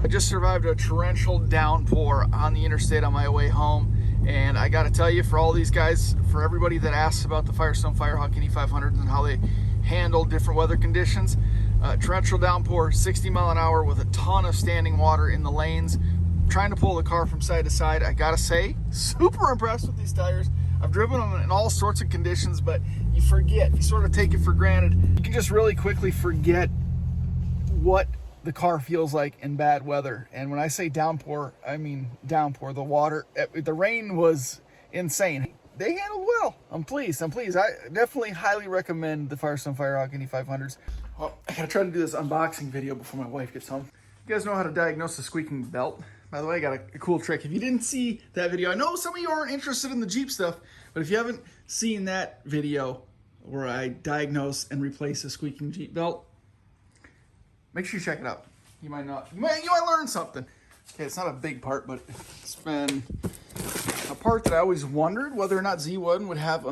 I just survived a torrential downpour on the interstate on my way home, and I got to tell you, for all these guys, for everybody that asks about the Firestone Firehawk E500s and how they handle different weather conditions, torrential downpour, 60 mile an hour with a ton of standing water in the lanes, trying to pull the car from side to side. I gotta say, super impressed with these tires. I've driven them in all sorts of conditions, but you forget, you sort of take it for granted. You can just really quickly forget what the car feels like in bad weather. And when I say downpour, I mean downpour. The water, the rain was insane. They handled well. I'm pleased. I definitely highly recommend the Firestone Firehawk E500s. Well, I gotta try to do this unboxing video before my wife gets home. You guys know how to diagnose a squeaking belt? By the way, I got a cool trick. If you didn't see that video, I know some of you aren't interested in the Jeep stuff, but if you haven't seen that video where I diagnose and replace a squeaking Jeep belt, make sure you check it out. You might learn something. Okay, it's not a big part, but it's been a part that I always wondered whether or not Z1 would have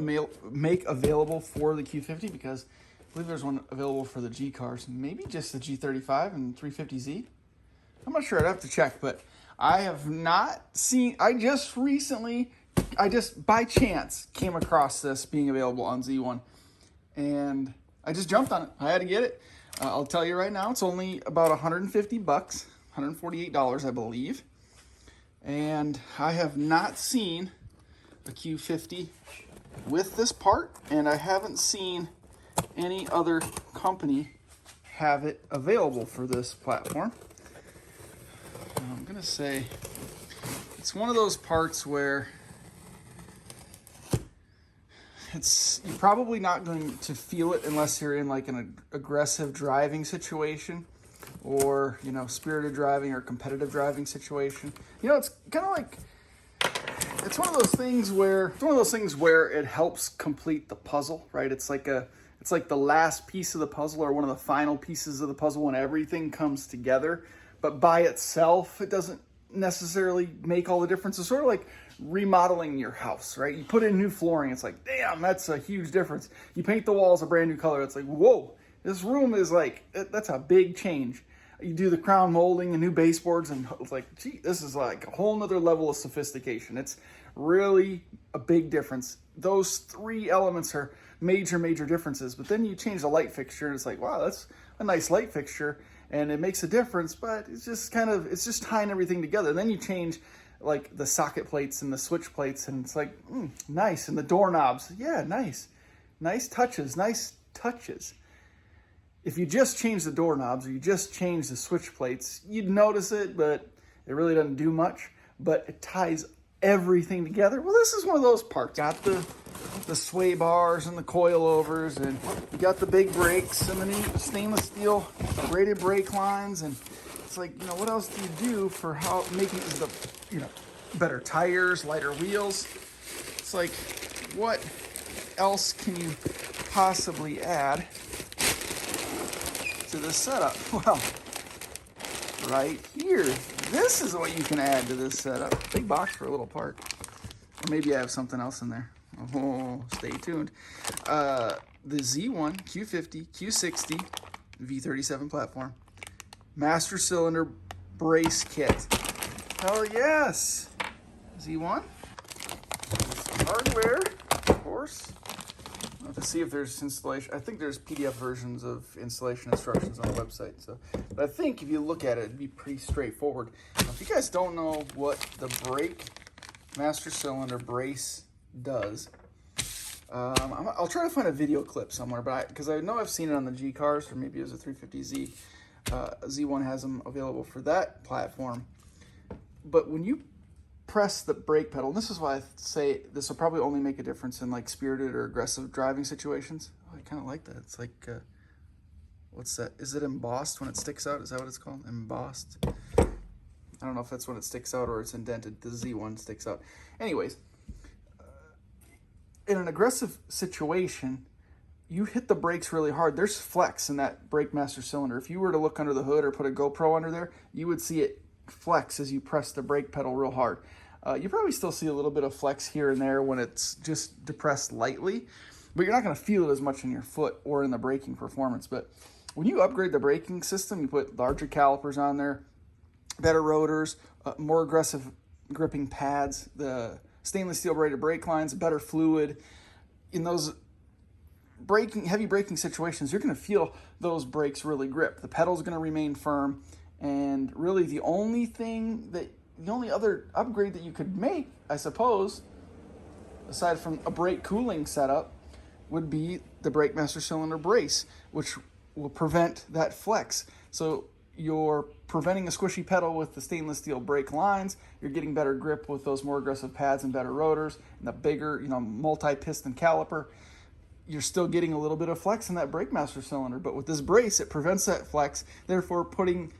make available for the Q50, because I believe there's one available for the G cars, maybe just the G35 and 350Z. I'm not sure, I'd have to check, but I have not seen, I just by chance came across this being available on Z1, and I just jumped on it. I had to get it. I'll tell you right now, it's only about 150 bucks, $148, I believe. And I have not seen a Q50 with this part, and I haven't seen any other company have it available for this platform. I'm gonna say it's one of those parts where you're probably not going to feel it unless you're in like an aggressive driving situation, or, you know, spirited driving or competitive driving situation. You know, it's kind of like, it's one of those things where it helps complete the puzzle, right? It's like the last piece of the puzzle, or one of the final pieces of the puzzle when everything comes together. But by itself, it doesn't necessarily make all the difference. It's sort of like remodeling your house, right? You put in new flooring, it's like, damn, that's a huge difference. You paint the walls a brand new color, it's like, whoa, this room is like, that's a big change. You do the crown molding and new baseboards, and it's like, gee, this is like a whole nother level of sophistication. It's really a big difference. Those three elements are major differences. But then you change the light fixture, and it's like, wow, that's a nice light fixture, and it makes a difference, but it's just tying everything together. And then you change like the socket plates and the switch plates, and it's like, nice. And the doorknobs, yeah, nice touches. If you just change the doorknobs, or you just change the switch plates, you'd notice it, but it really doesn't do much. But it ties everything together. Well, this is one of those parts. Got the sway bars and the coilovers, and you got the big brakes and the new stainless steel braided brake lines, and it's like, you know, what else do you do for how making the, you know, better tires, lighter wheels? It's like, what else can you possibly add to this setup? Well, right here, this is what you can add to this setup. Big box for a little part. Or maybe I have something else in there. Oh, stay tuned. The Z1 Q50 Q60 V37 platform master cylinder brace kit. Hell yes. Z1 hardware, of course. I'll have to see if there's installation. I think there's PDF versions of installation instructions on the website. So, but I think if you look at it, it'd be pretty straightforward. Now, if you guys don't know what the brake master cylinder brace does, I'll try to find a video clip somewhere, but because I know I've seen it on the G cars, or maybe it was a 350Z. Z1 has them available for that platform. But when you press the brake pedal, and this is why I say this will probably only make a difference in like spirited or aggressive driving situations. Oh, I kind of like that. It's like, what's that? Is it embossed when it sticks out? Is that what it's called? Embossed? I don't know if that's when it sticks out or it's indented. The Z1 sticks out. Anyways, in an aggressive situation, you hit the brakes really hard. There's flex in that brake master cylinder. If you were to look under the hood or put a GoPro under there, you would see it flex as you press the brake pedal real hard. You probably still see a little bit of flex here and there when it's just depressed lightly, but you're not going to feel it as much in your foot or in the braking performance. But when you upgrade the braking system, you put larger calipers on there, better rotors, more aggressive gripping pads, the stainless steel braided brake lines, better fluid. In those heavy braking situations, you're going to feel those brakes really grip. The pedal's going to remain firm, and really the only other upgrade that you could make, I suppose, aside from a brake cooling setup, would be the brake master cylinder brace, which will prevent that flex. So you're preventing a squishy pedal with the stainless steel brake lines. You're getting better grip with those more aggressive pads and better rotors and the bigger, multi-piston caliper. You're still getting a little bit of flex in that brake master cylinder, but with this brace, it prevents that flex, therefore putting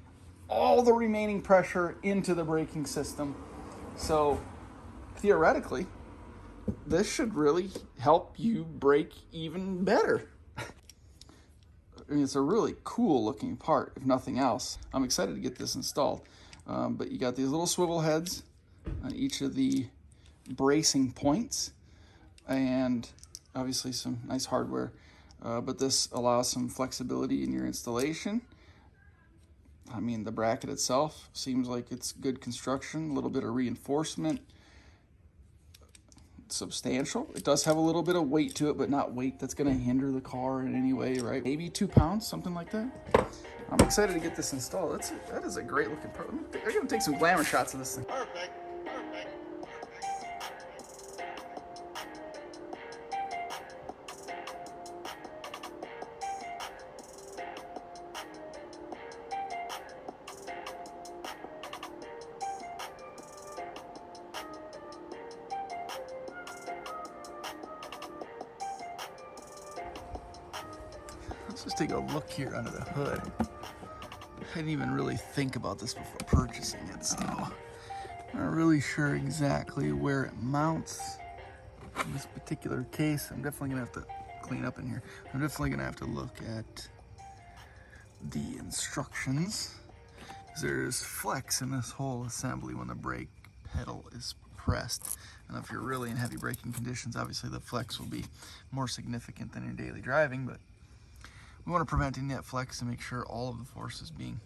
all the remaining pressure into the braking system. So theoretically, this should really help you brake even better. I mean, it's a really cool looking part, if nothing else. I'm excited to get this installed. But you got these little swivel heads on each of the bracing points, and obviously some nice hardware. But this allows some flexibility in your installation. I mean, the bracket itself seems like it's good construction, a little bit of reinforcement. Substantial. It does have a little bit of weight to it, but not weight that's going to hinder the car in any way, right? Maybe 2 pounds, something like that. I'm excited to get this installed. That is a great looking part. I'm going to take some glamour shots of this thing. Perfect. Let's just take a look here under the hood. I didn't even really think about this before purchasing it, so I'm not really sure exactly where it mounts. In this particular case, I'm definitely gonna have to clean up in here. I'm definitely gonna have to look at the instructions, because there's flex in this whole assembly when the brake pedal is pressed. And if you're really in heavy braking conditions, obviously the flex will be more significant than in daily driving, but we want to prevent any of that flex to make sure all of the force is being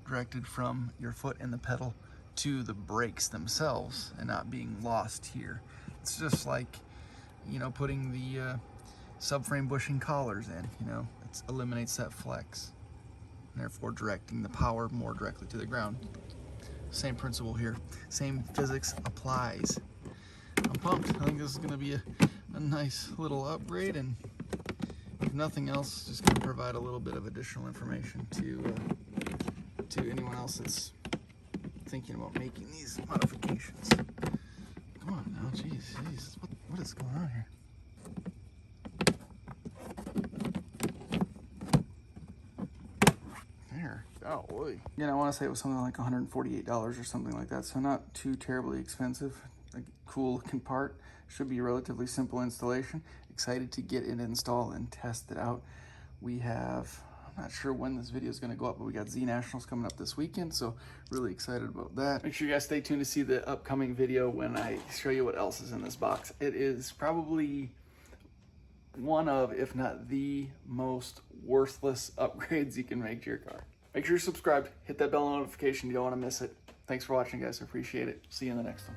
directed from your foot and the pedal to the brakes themselves and not being lost here. It's just like, putting the subframe bushing collars in, it eliminates that flex, and therefore directing the power more directly to the ground. Same principle here, same physics applies. I'm pumped. I think this is going to be a nice little upgrade, and if nothing else, just going to provide a little bit of additional information to anyone else that's thinking about making these modifications. Come on now, jeez, what is going on here? There, golly. Again, I want to say it was something like $148 or something like that, so not too terribly expensive. A cool looking part. Should be a relatively simple installation. Excited to get it installed and test it out. We have, I'm not sure when this video is going to go up, but we got Z Nationals coming up this weekend, so really excited about that. Make sure you guys stay tuned to see the upcoming video when I show you what else is in this box. It is probably one of, if not the most worthless upgrades you can make to your car. Make sure you're subscribed, hit that bell notification, you don't want to miss it. Thanks for watching, guys. I appreciate it. See you in the next one.